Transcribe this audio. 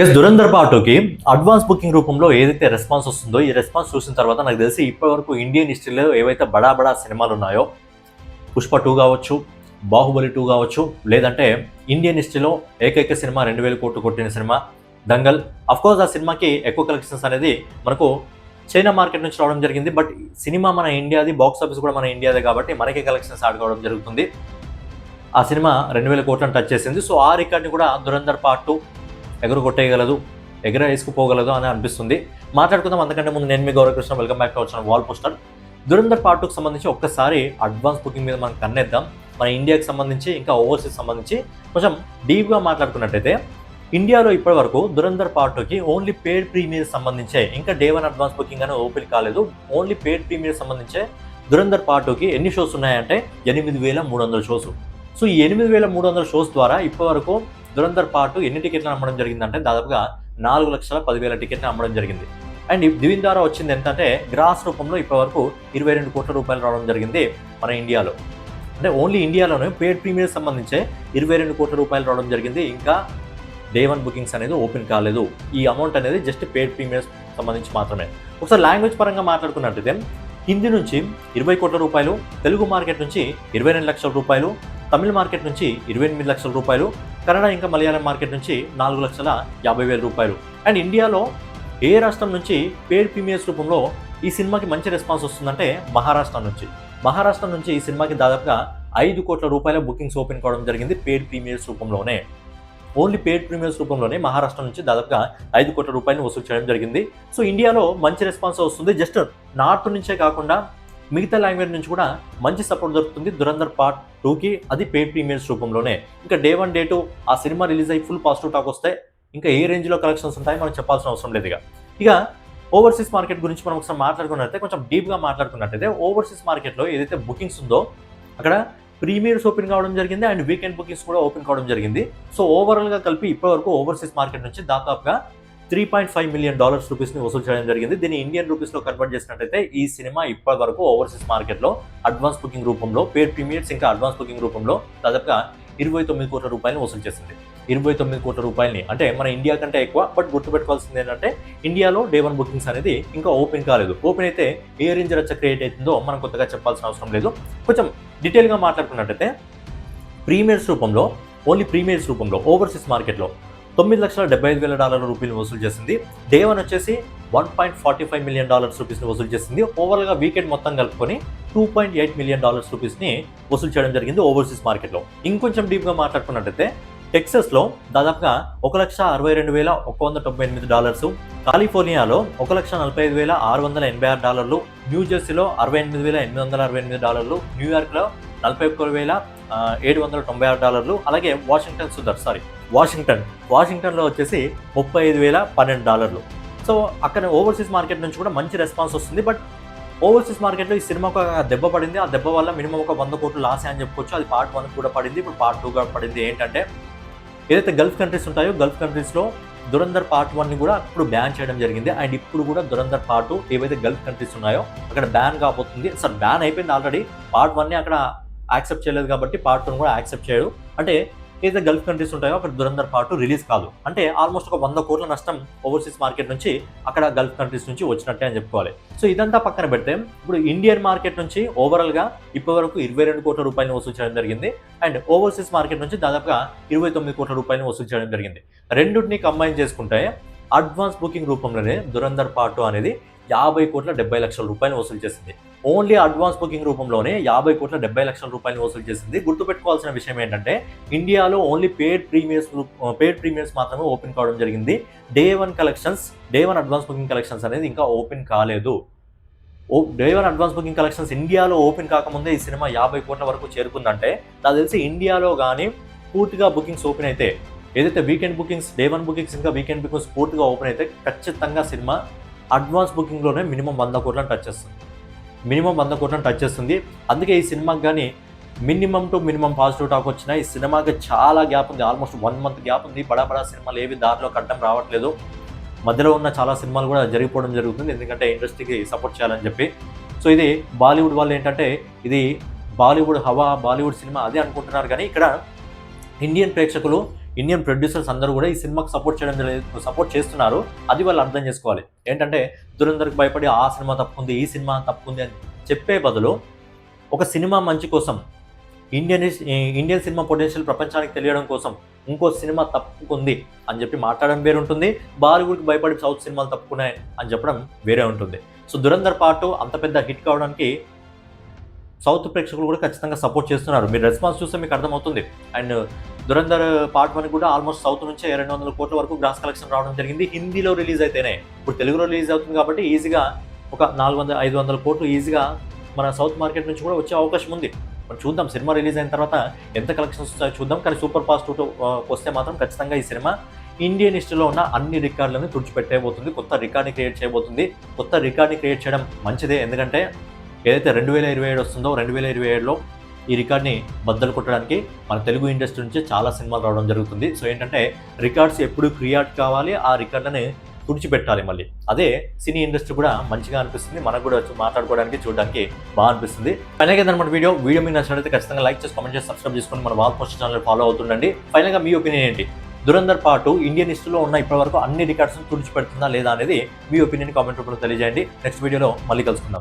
Yes Dhurandhar పార్ట్‌కి advance booking రూపంలో ఏదైతే రెస్పాన్స్ వస్తుందో, ఈ రెస్పాన్స్ చూసిన తర్వాత నాకు తెలిసి ఇప్పటివరకు ఇండియన్ హిస్టరీలో ఏవైతే బడా బడా సినిమాలున్నాయో 'పుష్ప 2' గావచ్చు, 'బాహుబలి 2' గావచ్చు, లేదంటే ఇండియన్ హిస్టరీలో ఏకైక సినిమా 2000 కోట్లు కొట్టిన సినిమా 'దంగల్'. ఆఫ్‌కోర్స్ ఆ సినిమాకి ఎక్కువ కలెక్షన్స్ అనేది మనకు చైనా మార్కెట్ నుంచి రావడం జరిగింది. బట్ సినిమా మన ఇండియాది, బాక్స్ ఆఫీస్ కూడా మన ఇండియాదే కాబట్టి మనకే కలెక్షన్స్ యాడ్ కావడం జరుగుతుంది. ఆ సినిమా 2000 కోట్లను టచ్ చేసింది. సో ఆ రికార్డ్‌ని కూడా 'దురంధర్ పార్ట్ 2' ఎగురు కొట్టేయగలదు, ఎగరేసుకుపోగలదు అని అనిపిస్తుంది. మాట్లాడుకుందాం. అంతకంటే ముందు నేను మీ Gaurav Krishna. Welcome back to our channel wall poster. 'Dhurandhar part 2'కి సంబంధించి ఒక్కసారి అడ్వాన్స్ బుకింగ్ మీద మనం కన్నేద్దాం. మన ఇండియాకి సంబంధించి ఇంకా ఓవర్సీస్ సంబంధించి కొంచెం డీప్గా మాట్లాడుకున్నట్టయితే, ఇండియాలో ఇప్పటివరకు 'దురంధర్ పార్ట్ 2'కి ఓన్లీ పెయిడ్ ప్రీమియర్ సంబంధించే, ఇంకా డే 1 అడ్వాన్స్ బుకింగ్ అని ఓపెన్ కాలేదు. ఓన్లీ పెయిడ్ ప్రీమియర్ సంబంధించే 'దురంధర్ పార్ట్ 2'కి ఎన్ని షోస్ ఉన్నాయంటే 8,300 షోస్. సో ఈ 8,300 షోస్ ద్వారా ఇప్పటివరకు 'దురంధర్ పార్ట్ 2' ఎన్ని టికెట్లు అమ్మడం జరిగిందంటే దాదాపుగా 4,10,000 టికెట్లు అమ్మడం జరిగింది. అండ్ దీని ద్వారా వచ్చింది ఎంతంటే గ్రాస్ రూపంలో ఇప్పటివరకు 22 కోట్ల రూపాయలు రావడం జరిగింది మన ఇండియాలో. అంటే ఓన్లీ ఇండియాలోనే పెయిడ్ ప్రీమియర్ సంబంధించే 22 కోట్ల రూపాయలు రావడం జరిగింది. ఇంకా డే 1 బుకింగ్స్ అనేది ఓపెన్ కాలేదు. ఈ అమౌంట్ అనేది జస్ట్ పెయిడ్ ప్రీమియర్స్ సంబంధించి మాత్రమే. ఒకసారి లాంగ్వేజ్ పరంగా మాట్లాడుకున్నట్టయితే హిందీ నుంచి 20 కోట్ల రూపాయలు, తెలుగు మార్కెట్ నుంచి 22 లక్షల రూపాయలు, తమిళ మార్కెట్ నుంచి 28 లక్షల రూపాయలు, కన్నడ ఇంకా మలయాళం మార్కెట్ నుంచి 4,50,000 రూపాయలు. అండ్ ఇండియాలో ఏ రాష్ట్రం నుంచి పెయిడ్ ప్రీమియర్స్ రూపంలో ఈ సినిమాకి మంచి రెస్పాన్స్ వస్తుందంటే మహారాష్ట్ర నుంచి. మహారాష్ట్ర నుంచి ఈ సినిమాకి దాదాపుగా 5 కోట్ల రూపాయల బుకింగ్స్ ఓపెన్ కావడం జరిగింది పెయిడ్ ప్రీమియర్స్ రూపంలోనే. ఓన్లీ పెయిడ్ ప్రీమియర్స్ రూపంలోనే మహారాష్ట్ర నుంచి దాదాపుగా 5 కోట్ల రూపాయలు వసూలు చేయడం జరిగింది. సో ఇండియాలో మంచి రెస్పాన్స్ వస్తుంది. జస్ట్ నార్త్ నుంచే కాకుండా మిగతా లాంగ్వేజ్ నుంచి కూడా మంచి సపోర్ట్ దొరుకుతుంది 'దురంధర్ పార్ట్ 2'కి. అది పెయిడ్ ప్రీమియర్స్ రూపంలోనే. ఇంకా డే 1 డే 2 ఆ సినిమా రిలీజ్ అయ్యి ఫుల్ పాజిటివ్ టాక్ వస్తే ఇంకా ఏ రేంజ్లో కలెక్షన్స్ ఉంటాయో మనం చెప్పాల్సిన అవసరం లేదు. ఇక ఓవర్సీస్ మార్కెట్ గురించి మనం ఒకసారి మాట్లాడుకున్నట్లయితే, కొంచెం డీప్గా మాట్లాడుకున్నట్టయితే, ఓవర్సీస్ మార్కెట్లో ఏదైతే బుకింగ్స్ ఉందో అక్కడ ప్రీమియర్స్ ఓపెన్ కావడం జరిగింది అండ్ వీకెండ్ బుకింగ్స్ కూడా ఓపెన్ కావడం జరిగింది. సో ఓవరాల్గా కలిపి ఇప్పటివరకు ఓవర్సీస్ మార్కెట్ నుంచి దాదాపుగా $3.5 మిలియన్ రూపీస్ని వసూలు చేయడం జరిగింది. దీన్ని ఇండియన్ రూపీస్లో కన్వర్ట్ చేసినట్టయితే ఈ సినిమా ఇప్పటి వరకు ఓవర్సీస్ మార్కెట్లో అడ్వాన్స్ బుకింగ్ రూపంలో, పెయిడ్ ప్రీమియర్స్ ఇంకా అడ్వాన్స్ బుకింగ్ రూపంలో దాదాపుగా 29 కోట్ల రూపాయలు వసూలు చేసింది. 29 కోట్ల రూపాయలని అంటే మన ఇండియా కంటే ఎక్కువ. బట్ గుర్తుపెట్టుకోవాల్సింది ఏంటంటే ఇండియాలో డే 1 బుకింగ్స్ అనేది ఇంకా ఓపెన్ కాలేదు. ఓపెన్ అయితే ఏ రేంజ్ రచ్చ క్రియేట్ అవుతుందో మనం కొత్తగా చెప్పాల్సిన అవసరం లేదు. కొంచెం డీటెయిల్గా మాట్లాడుకున్నట్టయితే ప్రీమియర్స్ రూపంలో, ఓన్లీ ప్రీమియర్స్ రూపంలో ఓవర్సీస్ మార్కెట్లో $9,75,000 రూపాయలు వసూలు చేసింది. డే 1 వచ్చేసి $1.45 మిలియన్ రూపీస్ని వసూలు చేసింది. ఓవరాల్గా వీకెండ్ మొత్తం కలుపుకొని $2.8 మిలియన్ రూపీస్ని వసూలు చేయడం జరిగింది ఓవర్సీస్ మార్కెట్లో. ఇంకొంచెం డీప్గా మాట్లాడుకున్నట్టయితే టెక్సస్లో దాదాపుగా $1,62,198, కాలిఫోర్నియాలో $1,45,686, న్యూజెర్సీలో $68,868, న్యూయార్క్లో $41,796, అలాగే వాషింగ్టన్లో వచ్చేసి $35,012. సో అక్కడ ఓవర్సీస్ మార్కెట్ నుంచి కూడా మంచి రెస్పాన్స్ వస్తుంది. బట్ ఓవర్సీస్ మార్కెట్లో ఈ సినిమాకు ఒక దెబ్బ పడింది. ఆ దెబ్బ వల్ల మినిమం ఒక 100 కోట్లు లాసే అని చెప్పుకోవచ్చు. అది పార్ట్ 1 కూడా పడింది, ఇప్పుడు పార్ట్ 2 కూడా పడింది. ఏంటంటే ఏదైతే గల్ఫ్ కంట్రీస్ ఉంటాయో, గల్ఫ్ కంట్రీస్లో 'దురంధర్ పార్ట్ 1'ని కూడా ఇప్పుడు బ్యాన్ చేయడం జరిగింది. అండ్ ఇప్పుడు కూడా 'దురంధర్ పార్ట్ 2' ఏవైతే గల్ఫ్ కంట్రీస్ ఉన్నాయో అక్కడ బ్యాన్ కాబోతుంది. సార్ బ్యాన్ అయిపోయింది ఆల్రెడీ. పార్ట్ 1ని అక్కడ యాక్సెప్ట్ చేయలేదు కాబట్టి పార్ట్ 2ని కూడా యాక్సెప్ట్ చేయడు. అంటే ఏదైతే గల్ఫ్ కంట్రీస్ ఉంటాయో అక్కడ 'దురంధర్ పార్ట్ 2' రిలీజ్ కాదు. అంటే ఆల్మోస్ట్ ఒక 100 కోట్ల నష్టం ఓవర్సీస్ మార్కెట్ నుంచి అక్కడ గల్ఫ్ కంట్రీస్ నుంచి వచ్చినట్టే అని చెప్పుకోవాలి. సో ఇదంతా పక్కన పెడితే ఇప్పుడు ఇండియన్ మార్కెట్ నుంచి ఓవరాల్గా ఇప్పటివరకు 22 కోట్ల రూపాయలు వసూలు చేయడం జరిగింది. అండ్ ఓవర్సీస్ మార్కెట్ నుంచి దాదాపుగా 29 కోట్ల రూపాయలు వసూలు చేయడం జరిగింది. రెండింటిని కంబైన్ చేసుకుంటే అడ్వాన్స్ బుకింగ్ రూపంలోనే 'దురంధర్ పార్ట్ 2' అనేది 50,70,00,000 రూపాయలు వసూలు చేసింది. ఓన్లీ అడ్వాన్స్ బుకింగ్ రూపంలోనే 50,70,00,000 రూపాయలు వసూలు చేసింది. గుర్తుపెట్టుకోవాల్సిన విషయం ఏంటంటే ఇండియాలో ఓన్లీ పెయిడ్ ప్రీమియర్స్ మాత్రమే ఓపెన్ కావడం జరిగింది. డే 1 అడ్వాన్స్ బుకింగ్ కలెక్షన్స్ అనేది ఇంకా ఓపెన్ కాలేదు. డే 1 అడ్వాన్స్ బుకింగ్ కలెక్షన్స్ ఇండియాలో ఓపెన్ కాకముందే ఈ సినిమా 50 కోట్ల వరకు చేరుకుందంటే నాకు తెలిసి ఇండియాలో కానీ పూర్తిగా బుకింగ్స్ ఓపెన్ అయితే, ఏదైతే వీకెండ్ బుకింగ్స్, డే 1 బుకింగ్స్ ఇంకా వీకెండ్ బుకింగ్స్ పూర్తిగా ఓపెన్ అయితే ఖచ్చితంగా సినిమా అడ్వాన్స్ బుకింగ్లోనే మినిమం 100 కోట్లను టచ్ చేస్తుంది. అందుకే ఈ సినిమాకి కానీ minimum to minimum positive talk వచ్చినా ఈ సినిమాకి చాలా గ్యాప్ ఉంది. ఆల్మోస్ట్ 1 మంత్ గ్యాప్ ఉంది. బడా సినిమాలు ఏవి దారిలో కట్టడం రావట్లేదు. మధ్యలో ఉన్న చాలా సినిమాలు కూడా జరిగిపోవడం జరుగుతుంది, ఎందుకంటే ఇండస్ట్రీకి సపోర్ట్ చేయాలని చెప్పి. సో ఇది బాలీవుడ్ వాళ్ళు ఏంటంటే ఇది బాలీవుడ్ సినిమా అదే అనుకుంటున్నారు. కానీ ఇక్కడ ఇండియన్ ప్రేక్షకులు ఇండియన్ ప్రొడ్యూసర్స్ అందరూ కూడా ఈ సినిమాకి సపోర్ట్ చేస్తున్నారు. అది వాళ్ళు అర్థం చేసుకోవాలి. ఏంటంటే దురంధర్కి భయపడి ఆ సినిమా తప్పుకుంది, ఈ సినిమా తప్పుకుంది అని చెప్పే బదులు ఒక సినిమా మంచి కోసం ఇండియన్ సినిమా పొటెన్షియల్ ప్రపంచానికి తెలియడం కోసం ఇంకో సినిమా తప్పుకుంది అని చెప్పి మాట్లాడడం వేరే ఉంటుంది. బాలీవుడ్కి భయపడి సౌత్ సినిమాలు తప్పుకున్నాయి అని చెప్పడం వేరే ఉంటుంది. సో దురంధర్ పార్ట్ అంత పెద్ద హిట్ కావడానికి సౌత్ ప్రేక్షకులు కూడా ఖచ్చితంగా సపోర్ట్ చేస్తున్నారు. మీరు రెస్పాన్స్ చూస్తే మీకు అర్థమవుతుంది. అండ్ దురంధర్ పార్ట్ 1 కూడా ఆల్మోస్ట్ సౌత్ నుంచే 200 కోట్ల వరకు గ్రాస్ కలెక్షన్ రావడం జరిగింది. హిందీలో రిలీజ్ అయితేనే, ఇప్పుడు తెలుగులో రిలీజ్ అవుతుంది కాబట్టి ఈజీగా ఒక 400-500 కోట్లు ఈజీగా మన సౌత్ మార్కెట్ నుంచి కూడా వచ్చే అవకాశం ఉంది. మరి చూద్దాం, సినిమా రిలీజ్ అయిన తర్వాత ఎంత కలెక్షన్స్ వస్తాయో చూద్దాం. కానీ సూపర్ ఫాస్ట్ 2 వస్తే మాత్రం ఖచ్చితంగా ఈ సినిమా ఇండియన్ హిస్టరీలో ఉన్న అన్ని రికార్డులను తుడిచిపెట్టేయబోతుంది. కొత్త రికార్డ్ని క్రియేట్ చేయబోతుంది. కొత్త రికార్డ్ని క్రియేట్ చేయడం మంచిదే. ఎందుకంటే ఏదైతే 2027 వస్తుందో 2027లో ఈ రికార్డ్ని బద్దలు కొట్టడానికి మన తెలుగు ఇండస్ట్రీ నుంచి చాలా సినిమాలు రావడం జరుగుతుంది. సో ఏంటంటే రికార్డ్స్ ఎప్పుడు క్రియేట్ కావాలి, ఆ రికార్డులని తుడిచిపెట్టాలి. మళ్ళీ అదే సినీ ఇండస్ట్రీ కూడా మంచిగా అనిపిస్తుంది. మనకు కూడా మాట్లాడుకోవడానికి చూడడానికి బాగా అనిపిస్తుంది. ఫైనల్గా ఏదన్నమాట వీడియో మీకు నచ్చినట్లయితే ఖచ్చితంగా లైక్ చేసి కామెంట్ చేసి సబ్స్క్రైబ్ చేసుకొని మన వాల్ పోస్ట్ ఛానల్ ఫాలో అవుతుండండి. ఫైనల్గా మీ ఒపీనియన్ ఏంటి? దురంధర్ పార్ట్ ఇండియన్ హిస్టరీలో ఉన్న ఇప్పటివరకు అన్ని రికార్డ్స్ని తుడిచిపెడుతుందా లేదా అనేది మీ ఒపీనియన్ కామెంట్ రూపంలో తెలియజేయండి. నెక్స్ట్ వీడియోలో మళ్ళీ కలుసుకుందాం.